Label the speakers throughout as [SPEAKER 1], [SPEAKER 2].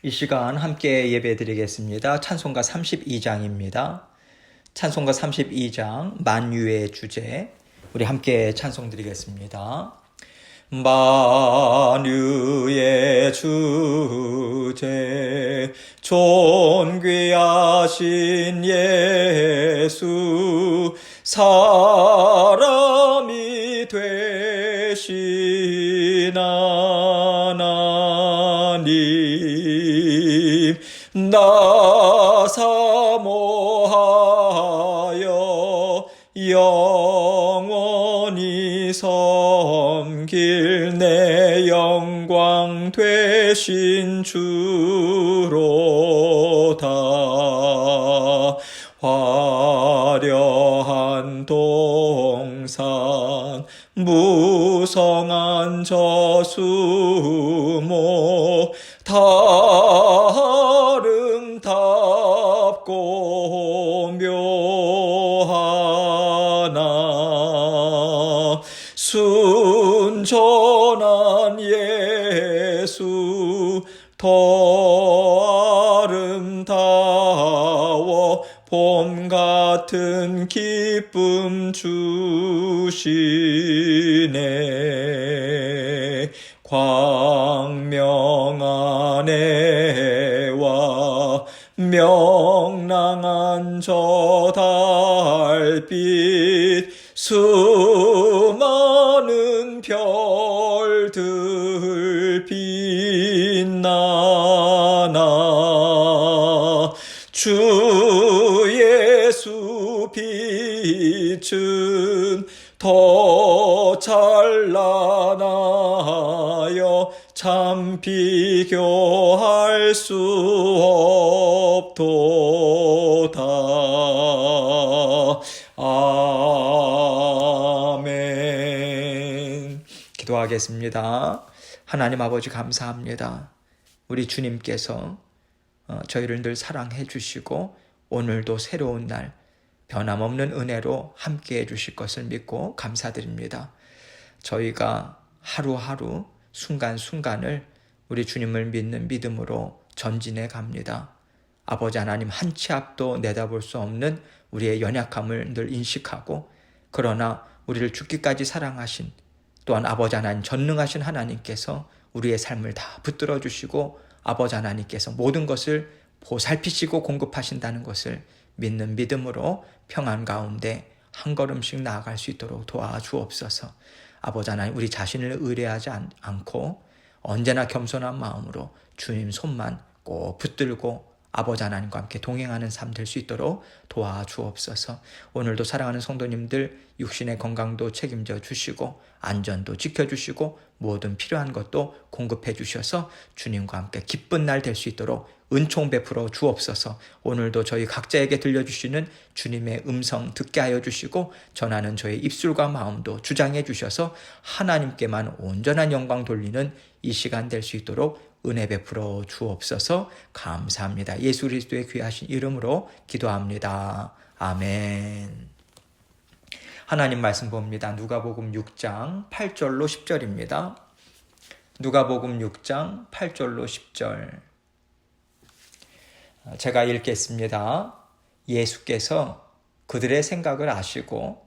[SPEAKER 1] 이 시간 함께 예배 드리겠습니다. 찬송가 32장입니다. 찬송가 32장 만유의 주제, 우리 함께 찬송 드리겠습니다. 만유의 주제 존귀하신 예수 사람이 되신 하나님 나 사모하여 영원히 섬길 내 영광 되신 주로다. 화려한 동산 무성한 저수목 다 아름답고 묘하나 순전한 예수 더 아름다워 봄 같은 기쁨 주시네. 광명한 해와 명랑한 저 달빛 수많은 별들 빛나나 주 예수 빛은 더 찬란하여 참 비교할 수 없도다. 아멘. 기도하겠습니다. 하나님 아버지 감사합니다. 우리 주님께서 저희를 늘 사랑해 주시고 오늘도 새로운 날 변함없는 은혜로 함께해 주실 것을 믿고 감사드립니다. 저희가 하루하루 순간순간을 우리 주님을 믿는 믿음으로 전진해 갑니다. 아버지 하나님 한 치 앞도 내다볼 수 없는 우리의 연약함을 늘 인식하고, 그러나 우리를 죽기까지 사랑하신 또한 아버지 하나님 전능하신 하나님께서 우리의 삶을 다 붙들어 주시고 아버지 하나님께서 모든 것을 보살피시고 공급하신다는 것을 믿는 믿음으로 평안 가운데 한 걸음씩 나아갈 수 있도록 도와주옵소서. 아버지 하나님 우리 자신을 의뢰하지 않고 언제나 겸손한 마음으로 주님 손만 꼭 붙들고 아버지 하나님과 함께 동행하는 삶 될 수 있도록 도와주옵소서. 오늘도 사랑하는 성도님들 육신의 건강도 책임져 주시고 안전도 지켜주시고 모든 필요한 것도 공급해 주셔서 주님과 함께 기쁜 날 될 수 있도록 은총 베풀어 주옵소서. 오늘도 저희 각자에게 들려주시는 주님의 음성 듣게 하여 주시고 전하는 저의 입술과 마음도 주장해 주셔서 하나님께만 온전한 영광 돌리는 이 시간 될 수 있도록 은혜 베풀어 주옵소서. 감사합니다. 예수 그리스도의 귀하신 이름으로 기도합니다. 아멘. 하나님 말씀 봅니다. 누가복음 6장 8절로 10절입니다. 누가복음 6장 8절로 10절. 제가 읽겠습니다. 예수께서 그들의 생각을 아시고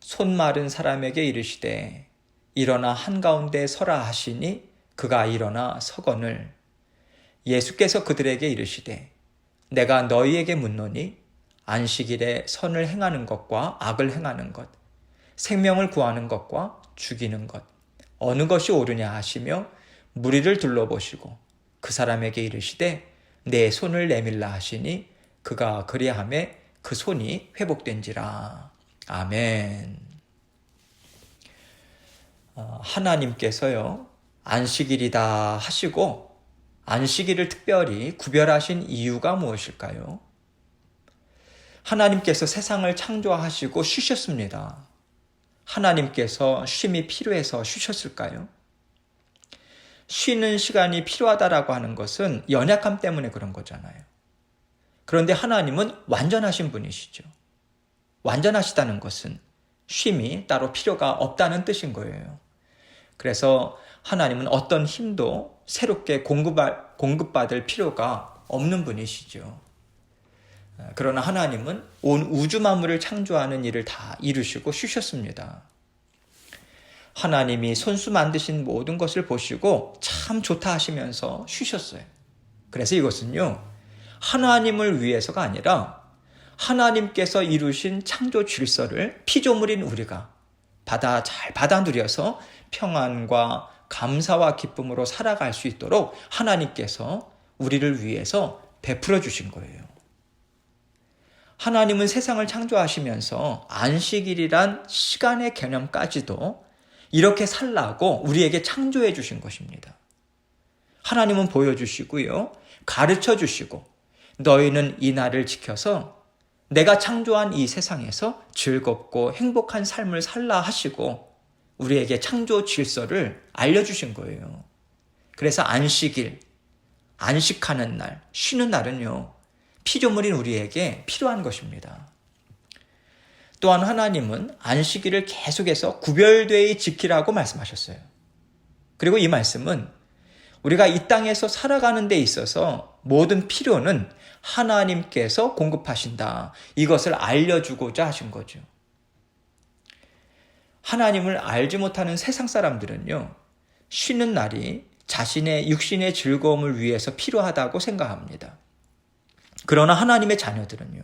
[SPEAKER 1] 손 마른 사람에게 이르시되 일어나 한가운데 서라 하시니 그가 일어나 서거늘. 예수께서 그들에게 이르시되 내가 너희에게 묻노니 안식일에 선을 행하는 것과 악을 행하는 것, 생명을 구하는 것과 죽이는 것 어느 것이 옳으냐 하시며 무리를 둘러보시고 그 사람에게 이르시되 내 손을 내밀라 하시니 그가 그리하매 그 손이 회복된지라. 아멘. 하나님께서요 안식일이다 하시고 안식일을 특별히 구별하신 이유가 무엇일까요? 하나님께서 세상을 창조하시고 쉬셨습니다. 하나님께서 쉼이 필요해서 쉬셨을까요? 쉬는 시간이 필요하다라고 하는 것은 연약함 때문에 그런 거잖아요. 그런데 하나님은 완전하신 분이시죠. 완전하시다는 것은 쉼이 따로 필요가 없다는 뜻인 거예요. 그래서 하나님은 어떤 힘도 새롭게 공급받을 필요가 없는 분이시죠. 그러나 하나님은 온 우주 만물을 창조하는 일을 다 이루시고 쉬셨습니다. 하나님이 손수 만드신 모든 것을 보시고 참 좋다 하시면서 쉬셨어요. 그래서 이것은요, 하나님을 위해서가 아니라 하나님께서 이루신 창조 질서를 피조물인 우리가 잘 받아 누려서 평안과 감사와 기쁨으로 살아갈 수 있도록 하나님께서 우리를 위해서 베풀어 주신 거예요. 하나님은 세상을 창조하시면서 안식일이란 시간의 개념까지도 이렇게 살라고 우리에게 창조해 주신 것입니다. 하나님은 보여주시고요, 가르쳐 주시고, 너희는 이 날을 지켜서 내가 창조한 이 세상에서 즐겁고 행복한 삶을 살라 하시고 우리에게 창조 질서를 알려주신 거예요. 그래서 안식일, 안식하는 날, 쉬는 날은요, 피조물인 우리에게 필요한 것입니다. 또한 하나님은 안식일을 계속해서 구별되이 지키라고 말씀하셨어요. 그리고 이 말씀은 우리가 이 땅에서 살아가는 데 있어서 모든 필요는 하나님께서 공급하신다. 이것을 알려주고자 하신 거죠. 하나님을 알지 못하는 세상 사람들은요, 쉬는 날이 자신의 육신의 즐거움을 위해서 필요하다고 생각합니다. 그러나 하나님의 자녀들은요,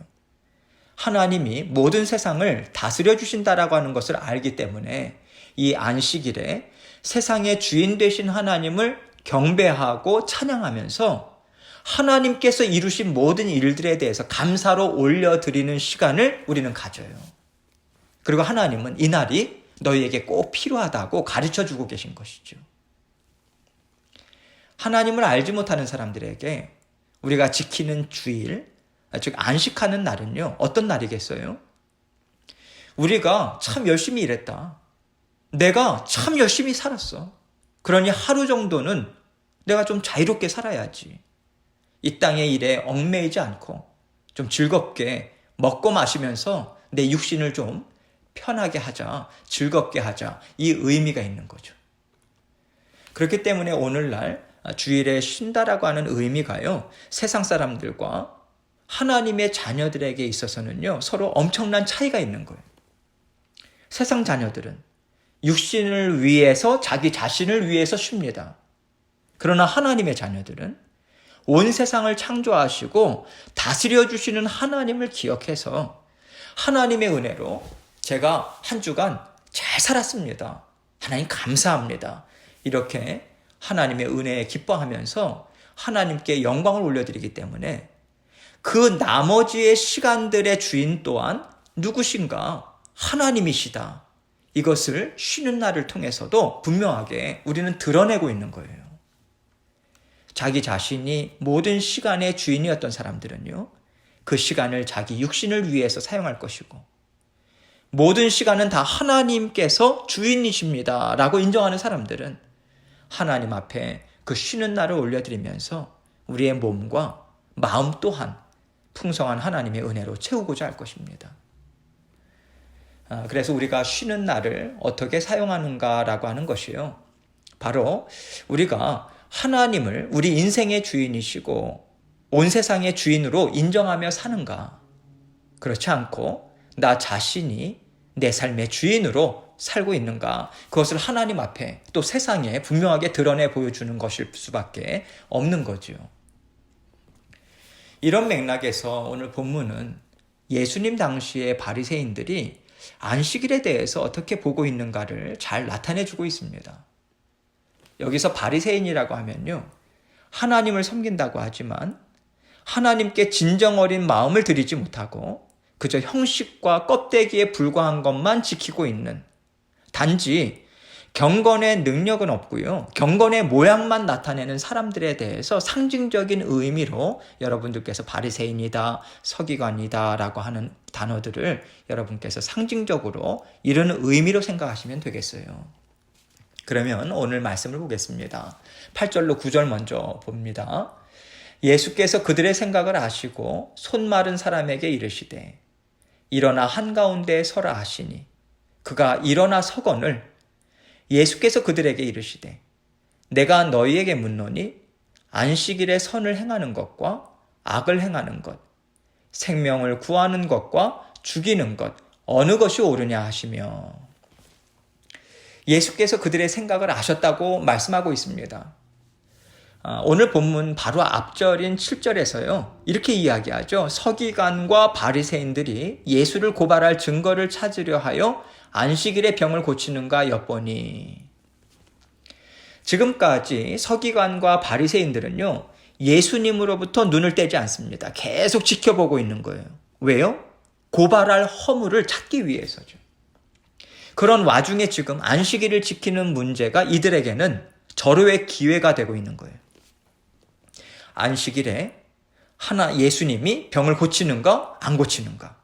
[SPEAKER 1] 하나님이 모든 세상을 다스려 주신다라고 하는 것을 알기 때문에 이 안식일에 세상의 주인 되신 하나님을 경배하고 찬양하면서 하나님께서 이루신 모든 일들에 대해서 감사로 올려드리는 시간을 우리는 가져요. 그리고 하나님은 이 날이 너희에게 꼭 필요하다고 가르쳐주고 계신 것이죠. 하나님을 알지 못하는 사람들에게 우리가 지키는 주일, 즉 안식하는 날은요, 어떤 날이겠어요? 우리가 참 열심히 일했다. 내가 참 열심히 살았어. 그러니 하루 정도는 내가 좀 자유롭게 살아야지. 이 땅의 일에 얽매이지 않고 좀 즐겁게 먹고 마시면서 내 육신을 좀 편하게 하자, 즐겁게 하자, 이 의미가 있는 거죠. 그렇기 때문에 오늘날 주일에 쉰다라고 하는 의미가요, 세상 사람들과 하나님의 자녀들에게 있어서는요, 서로 엄청난 차이가 있는 거예요. 세상 자녀들은 육신을 위해서, 자기 자신을 위해서 쉽니다. 그러나 하나님의 자녀들은 온 세상을 창조하시고 다스려 주시는 하나님을 기억해서 하나님의 은혜로 제가 한 주간 잘 살았습니다. 하나님 감사합니다. 이렇게 하나님의 은혜에 기뻐하면서 하나님께 영광을 올려드리기 때문에 그 나머지의 시간들의 주인 또한 누구신가? 하나님이시다. 이것을 쉬는 날을 통해서도 분명하게 우리는 드러내고 있는 거예요. 자기 자신이 모든 시간의 주인이었던 사람들은요, 그 시간을 자기 육신을 위해서 사용할 것이고, 모든 시간은 다 하나님께서 주인이십니다 라고 인정하는 사람들은 하나님 앞에 그 쉬는 날을 올려드리면서 우리의 몸과 마음 또한 풍성한 하나님의 은혜로 채우고자 할 것입니다. 그래서 우리가 쉬는 날을 어떻게 사용하는가라고 하는 것이요, 바로 우리가 하나님을 우리 인생의 주인이시고 온 세상의 주인으로 인정하며 사는가, 그렇지 않고 나 자신이 내 삶의 주인으로 살고 있는가, 그것을 하나님 앞에 또 세상에 분명하게 드러내 보여주는 것일 수밖에 없는 거죠. 이런 맥락에서 오늘 본문은 예수님 당시의 바리새인들이 안식일에 대해서 어떻게 보고 있는가를 잘 나타내주고 있습니다. 여기서 바리새인이라고 하면요, 하나님을 섬긴다고 하지만 하나님께 진정 어린 마음을 들이지 못하고 그저 형식과 껍데기에 불과한 것만 지키고 있는, 단지 경건의 능력은 없고요, 경건의 모양만 나타내는 사람들에 대해서 상징적인 의미로 여러분들께서 바리새인이다, 서기관이다 라고 하는 단어들을 여러분께서 상징적으로 이런 의미로 생각하시면 되겠어요. 그러면 오늘 말씀을 보겠습니다. 8절로 9절 먼저 봅니다. 예수께서 그들의 생각을 아시고 손마른 사람에게 이르시되 일어나 한가운데에 서라 하시니 그가 일어나 서거늘 예수께서 그들에게 이르시되 내가 너희에게 묻노니 안식일에 선을 행하는 것과 악을 행하는 것, 생명을 구하는 것과 죽이는 것, 어느 것이 옳으냐 하시며, 예수께서 그들의 생각을 아셨다고 말씀하고 있습니다. 오늘 본문 바로 앞절인 7절에서요. 이렇게 이야기하죠. 서기관과 바리새인들이 예수를 고발할 증거를 찾으려 하여 안식일에 병을 고치는가 엿보니. 지금까지 서기관과 바리새인들은요. 예수님으로부터 눈을 떼지 않습니다. 계속 지켜보고 있는 거예요. 왜요? 고발할 허물을 찾기 위해서죠. 그런 와중에 지금 안식일을 지키는 문제가 이들에게는 절호의 기회가 되고 있는 거예요. 안식일에 예수님이 병을 고치는가 안 고치는가.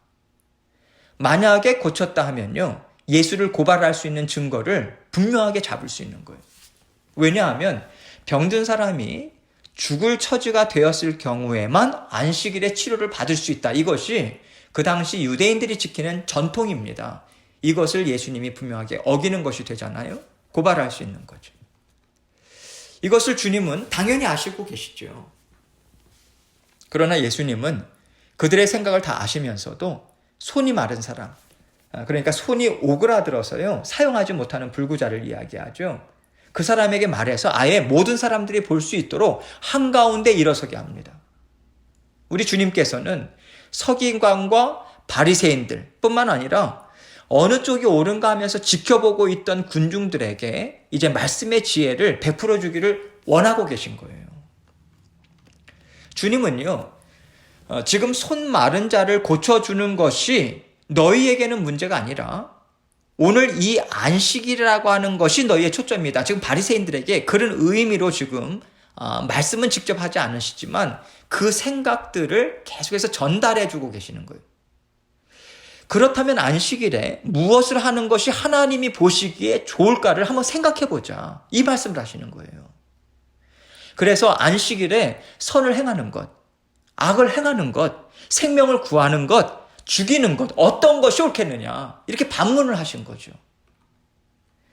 [SPEAKER 1] 만약에 고쳤다 하면요. 예수를 고발할 수 있는 증거를 분명하게 잡을 수 있는 거예요. 왜냐하면 병든 사람이 죽을 처지가 되었을 경우에만 안식일에 치료를 받을 수 있다. 이것이 그 당시 유대인들이 지키는 전통입니다. 이것을 예수님이 분명하게 어기는 것이 되잖아요. 고발할 수 있는 거죠. 이것을 주님은 당연히 아시고 계시죠. 그러나 예수님은 그들의 생각을 다 아시면서도 손이 마른 사람, 그러니까 손이 오그라들어서요, 사용하지 못하는 불구자를 이야기하죠. 그 사람에게 말해서 아예 모든 사람들이 볼 수 있도록 한가운데 일어서게 합니다. 우리 주님께서는 서기관과 바리새인들 뿐만 아니라 어느 쪽이 옳은가 하면서 지켜보고 있던 군중들에게 이제 말씀의 지혜를 베풀어 주기를 원하고 계신 거예요. 주님은요, 지금 손 마른 자를 고쳐주는 것이 너희에게는 문제가 아니라 오늘 이 안식일이라고 하는 것이 너희의 초점이다. 지금 바리새인들에게 그런 의미로 지금 말씀은 직접 하지 않으시지만 그 생각들을 계속해서 전달해 주고 계시는 거예요. 그렇다면 안식일에 무엇을 하는 것이 하나님이 보시기에 좋을까를 한번 생각해 보자. 이 말씀을 하시는 거예요. 그래서 안식일에 선을 행하는 것, 악을 행하는 것, 생명을 구하는 것, 죽이는 것, 어떤 것이 옳겠느냐. 이렇게 반문을 하신 거죠.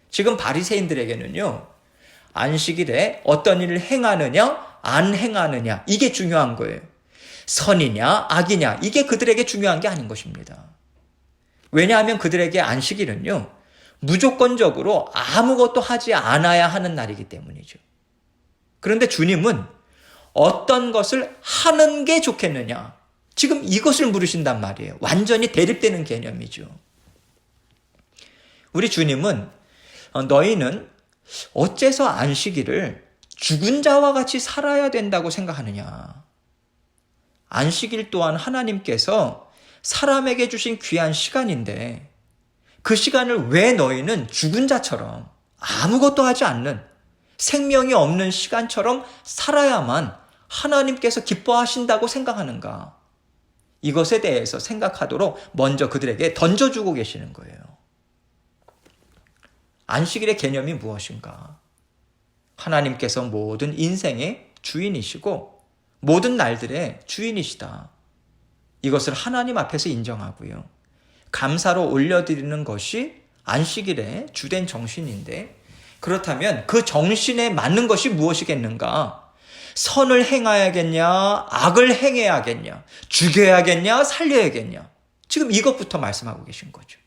[SPEAKER 1] 지금 바리새인들에게는요. 안식일에 어떤 일을 행하느냐, 안 행하느냐. 이게 중요한 거예요. 선이냐, 악이냐. 이게 그들에게 중요한 게 아닌 것입니다. 왜냐하면 그들에게 안식일은요. 무조건적으로 아무것도 하지 않아야 하는 날이기 때문이죠. 그런데 주님은 어떤 것을 하는 게 좋겠느냐. 지금 이것을 물으신단 말이에요. 완전히 대립되는 개념이죠. 우리 주님은 너희는 어째서 안식일을 죽은 자와 같이 살아야 된다고 생각하느냐. 안식일 또한 하나님께서 사람에게 주신 귀한 시간인데 그 시간을 왜 너희는 죽은 자처럼 아무것도 하지 않는 생명이 없는 시간처럼 살아야만 하나님께서 기뻐하신다고 생각하는가? 이것에 대해서 생각하도록 먼저 그들에게 던져주고 계시는 거예요. 안식일의 개념이 무엇인가? 하나님께서 모든 인생의 주인이시고 모든 날들의 주인이시다. 이것을 하나님 앞에서 인정하고요. 감사로 올려드리는 것이 안식일의 주된 정신인데 그렇다면 그 정신에 맞는 것이 무엇이겠는가? 선을 행해야겠냐? 악을 행해야겠냐? 죽여야겠냐? 살려야겠냐? 지금 이것부터 말씀하고 계신 거죠.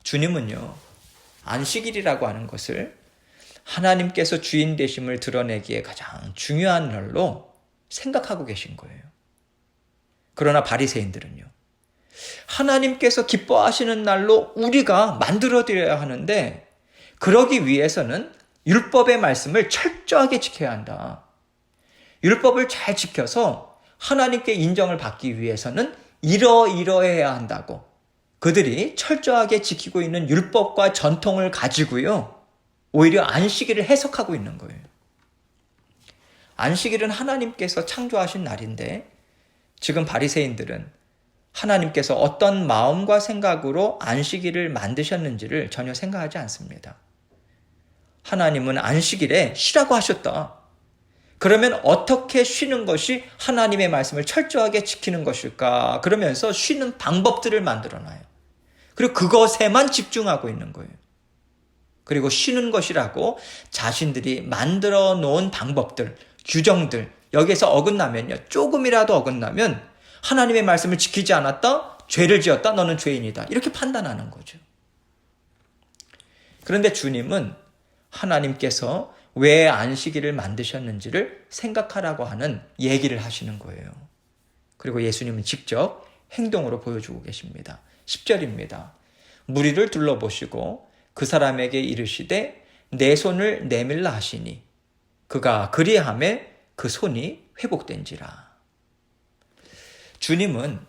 [SPEAKER 1] 주님은요. 안식일이라고 하는 것을 하나님께서 주인 되심을 드러내기에 가장 중요한 날로 생각하고 계신 거예요. 그러나 바리새인들은요. 하나님께서 기뻐하시는 날로 우리가 만들어드려야 하는데 그러기 위해서는 율법의 말씀을 철저하게 지켜야 한다. 율법을 잘 지켜서 하나님께 인정을 받기 위해서는 이러해야 한다고 그들이 철저하게 지키고 있는 율법과 전통을 가지고요. 오히려 안식일을 해석하고 있는 거예요. 안식일은 하나님께서 창조하신 날인데 지금 바리새인들은 하나님께서 어떤 마음과 생각으로 안식일을 만드셨는지를 전혀 생각하지 않습니다. 하나님은 안식일에 쉬라고 하셨다. 그러면 어떻게 쉬는 것이 하나님의 말씀을 철저하게 지키는 것일까? 그러면서 쉬는 방법들을 만들어놔요. 그리고 그것에만 집중하고 있는 거예요. 그리고 쉬는 것이라고 자신들이 만들어 놓은 방법들, 규정들, 여기에서 어긋나면요, 조금이라도 어긋나면 하나님의 말씀을 지키지 않았다, 죄를 지었다, 너는 죄인이다, 이렇게 판단하는 거죠. 그런데 주님은 하나님께서 왜 안식일을 만드셨는지를 생각하라고 하는 얘기를 하시는 거예요. 그리고 예수님은 직접 행동으로 보여주고 계십니다. 10절입니다. 무리를 둘러보시고 그 사람에게 이르시되 내 손을 내밀라 하시니 그가 그리하매 그 손이 회복된지라. 주님은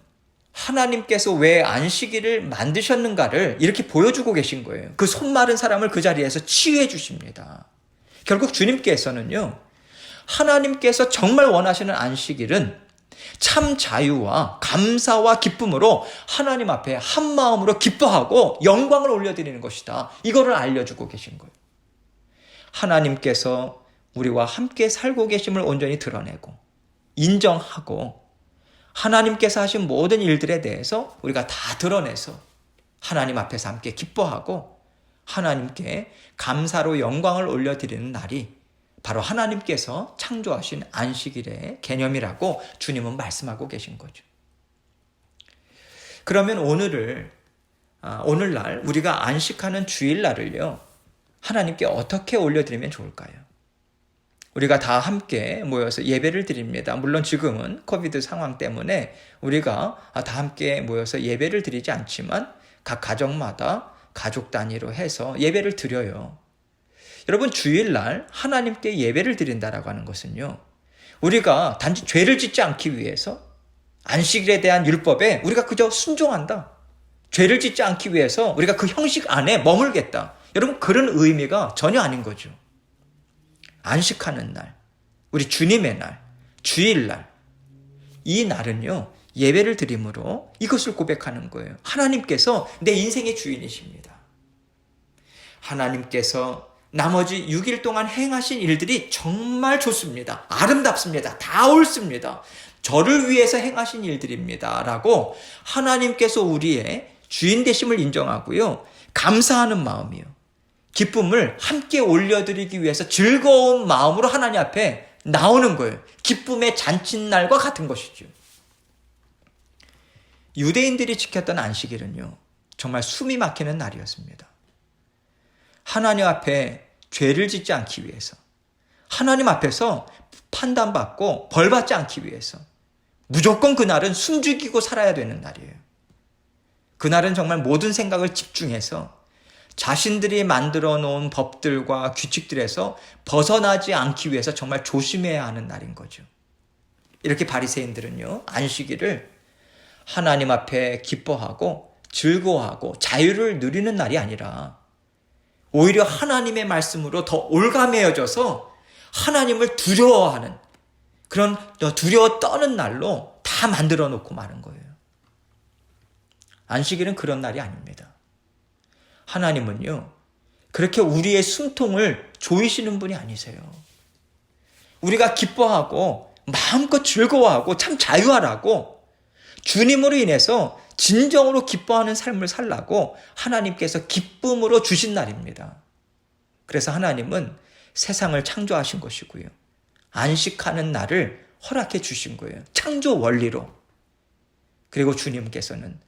[SPEAKER 1] 하나님께서 왜 안식일을 만드셨는가를 이렇게 보여주고 계신 거예요. 그 손 마른 사람을 그 자리에서 치유해 주십니다. 결국 주님께서는요, 하나님께서 정말 원하시는 안식일은 참 자유와 감사와 기쁨으로 하나님 앞에 한 마음으로 기뻐하고 영광을 올려드리는 것이다. 이거를 알려주고 계신 거예요. 하나님께서 우리와 함께 살고 계심을 온전히 드러내고 인정하고 하나님께서 하신 모든 일들에 대해서 우리가 다 드러내서 하나님 앞에서 함께 기뻐하고 하나님께 감사로 영광을 올려드리는 날이 바로 하나님께서 창조하신 안식일의 개념이라고 주님은 말씀하고 계신 거죠. 그러면 오늘날 우리가 안식하는 주일날을요, 하나님께 어떻게 올려드리면 좋을까요? 우리가 다 함께 모여서 예배를 드립니다. 물론 지금은 코비드 상황 때문에 우리가 다 함께 모여서 예배를 드리지 않지만 각 가정마다 가족 단위로 해서 예배를 드려요. 여러분, 주일날 하나님께 예배를 드린다라고 하는 것은요, 우리가 단지 죄를 짓지 않기 위해서 안식일에 대한 율법에 우리가 그저 순종한다, 죄를 짓지 않기 위해서 우리가 그 형식 안에 머물겠다, 여러분, 그런 의미가 전혀 아닌 거죠. 안식하는 날, 우리 주님의 날, 주일날, 이 날은요, 예배를 드림으로 이것을 고백하는 거예요. 하나님께서 내 인생의 주인이십니다. 하나님께서 나머지 6일 동안 행하신 일들이 정말 좋습니다. 아름답습니다. 다 옳습니다. 저를 위해서 행하신 일들입니다. 라고 하나님께서 우리의 주인 되심을 인정하고요, 감사하는 마음이요, 기쁨을 함께 올려드리기 위해서 즐거운 마음으로 하나님 앞에 나오는 거예요. 기쁨의 잔칫날과 같은 것이죠. 유대인들이 지켰던 안식일은요, 정말 숨이 막히는 날이었습니다. 하나님 앞에 죄를 짓지 않기 위해서, 하나님 앞에서 판단받고 벌받지 않기 위해서 무조건 그날은 숨죽이고 살아야 되는 날이에요. 그날은 정말 모든 생각을 집중해서 자신들이 만들어 놓은 법들과 규칙들에서 벗어나지 않기 위해서 정말 조심해야 하는 날인 거죠. 이렇게 바리새인들은요, 안식일을 하나님 앞에 기뻐하고 즐거워하고 자유를 누리는 날이 아니라 오히려 하나님의 말씀으로 더 올가매어져서 하나님을 두려워하는, 그런 두려워 떠는 날로 다 만들어 놓고 마는 거예요. 안식일은 그런 날이 아닙니다. 하나님은요, 그렇게 우리의 숨통을 조이시는 분이 아니세요. 우리가 기뻐하고 마음껏 즐거워하고 참 자유하라고, 주님으로 인해서 진정으로 기뻐하는 삶을 살라고 하나님께서 기쁨으로 주신 날입니다. 그래서 하나님은 세상을 창조하신 것이고요, 안식하는 날을 허락해 주신 거예요. 창조 원리로. 그리고 주님께서는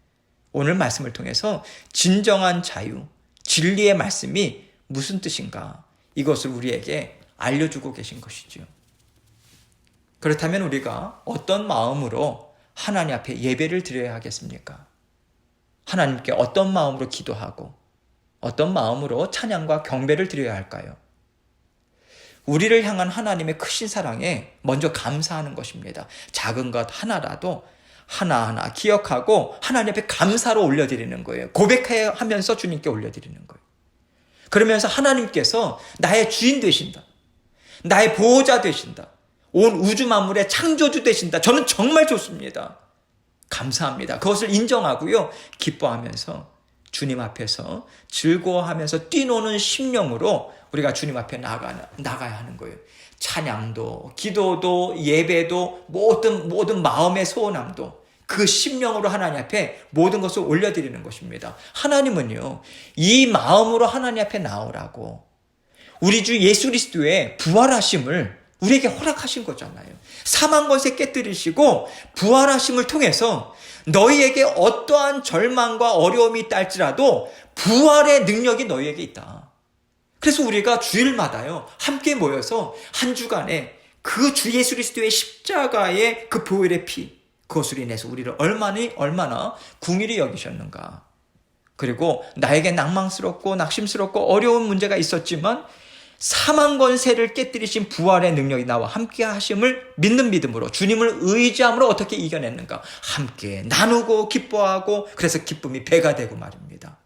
[SPEAKER 1] 오늘 말씀을 통해서 진정한 자유, 진리의 말씀이 무슨 뜻인가, 이것을 우리에게 알려주고 계신 것이죠. 그렇다면 우리가 어떤 마음으로 하나님 앞에 예배를 드려야 하겠습니까? 하나님께 어떤 마음으로 기도하고 어떤 마음으로 찬양과 경배를 드려야 할까요? 우리를 향한 하나님의 크신 사랑에 먼저 감사하는 것입니다. 작은 것 하나라도 하나하나 기억하고 하나님 앞에 감사로 올려드리는 거예요. 고백하면서 주님께 올려드리는 거예요. 그러면서 하나님께서 나의 주인 되신다, 나의 보호자 되신다, 온 우주 만물의 창조주 되신다, 저는 정말 좋습니다, 감사합니다, 그것을 인정하고요, 기뻐하면서 주님 앞에서 즐거워하면서 뛰노는 심령으로 우리가 주님 앞에 나가야 하는 거예요. 찬양도, 기도도, 예배도, 모든 마음의 소원함도 그 심령으로 하나님 앞에 모든 것을 올려드리는 것입니다. 하나님은요, 이 마음으로 하나님 앞에 나오라고 우리 주 예수 그리스도의 부활하심을 우리에게 허락하신 거잖아요. 사망 권세 깨뜨리시고 부활하심을 통해서 너희에게 어떠한 절망과 어려움이 있다 할지라도 부활의 능력이 너희에게 있다. 그래서 우리가 주일마다요, 함께 모여서 한 주간에 그 주 예수 그리스도의 십자가의 그 보혈의 피, 그것으로 인해서 우리를 얼마나 궁일이 여기셨는가. 그리고 나에게 낭망스럽고 낙심스럽고 어려운 문제가 있었지만 사망 권세를 깨뜨리신 부활의 능력이 나와 함께 하심을 믿는 믿음으로, 주님을 의지함으로 어떻게 이겨냈는가. 함께 나누고 기뻐하고, 그래서 기쁨이 배가 되고 말입니다.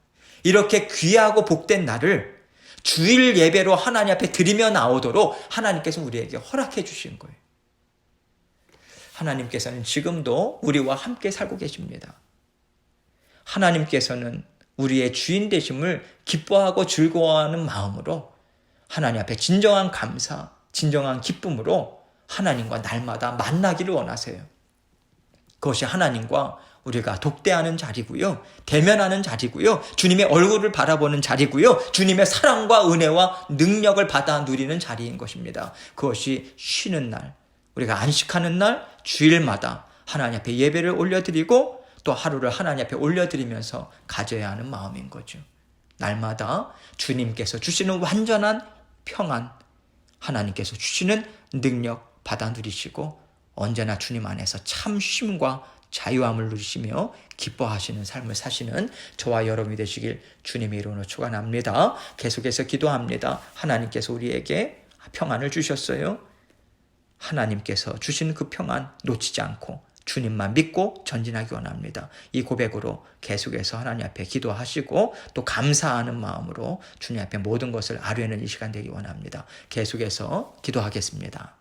[SPEAKER 1] 이렇게 귀하고 복된 날을 주일 예배로 하나님 앞에 드리며 나오도록 하나님께서 우리에게 허락해 주신 거예요. 하나님께서는 지금도 우리와 함께 살고 계십니다. 하나님께서는 우리의 주인 되심을 기뻐하고 즐거워하는 마음으로 하나님 앞에 진정한 감사, 진정한 기쁨으로 하나님과 날마다 만나기를 원하세요. 그것이 하나님과 우리가 독대하는 자리고요, 대면하는 자리고요, 주님의 얼굴을 바라보는 자리고요, 주님의 사랑과 은혜와 능력을 받아 누리는 자리인 것입니다. 그것이 쉬는 날, 우리가 안식하는 날, 주일마다 하나님 앞에 예배를 올려드리고 또 하루를 하나님 앞에 올려드리면서 가져야 하는 마음인 거죠. 날마다 주님께서 주시는 완전한 평안, 하나님께서 주시는 능력 받아 누리시고 언제나 주님 안에서 참 쉼과 자유함을 누리시며 기뻐하시는 삶을 사시는 저와 여러분이 되시길 주님의 이름으로 축원합니다. 계속해서 기도합니다. 하나님께서 우리에게 평안을 주셨어요. 하나님께서 주신 그 평안 놓치지 않고 주님만 믿고 전진하기 원합니다. 이 고백으로 계속해서 하나님 앞에 기도하시고 또 감사하는 마음으로 주님 앞에 모든 것을 아뢰는 이 시간 되기 원합니다. 계속해서 기도하겠습니다.